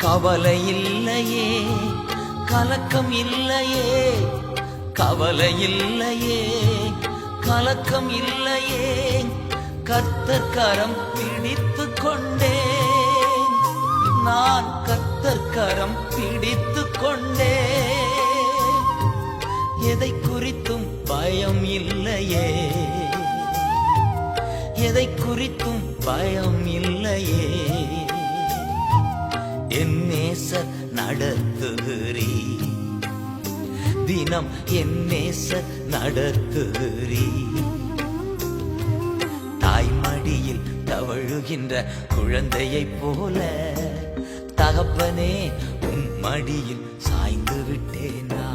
கவலை இல்லையே, கலக்கம் இல்லையே, கவலை இல்லையே, கலக்கம் இல்லையே. கர்த்தர் கரம் பிடித்து கொண்டேன், நான் கர்த்தர் கரம் பிடித்து கொண்டேன். எதை குறித்தும் பயம் இல்லையே, எதை குறித்தும் பயம் இல்லையே. என் நேசர் நடத்துகிறீ, தினம் என் நேசர் நடத்துகிறீ. தாய்மடியில் தவழுகின்ற குழந்தையைப் போல தகப்பனே உம் மடியில் சாய்ந்து விட்டேனா.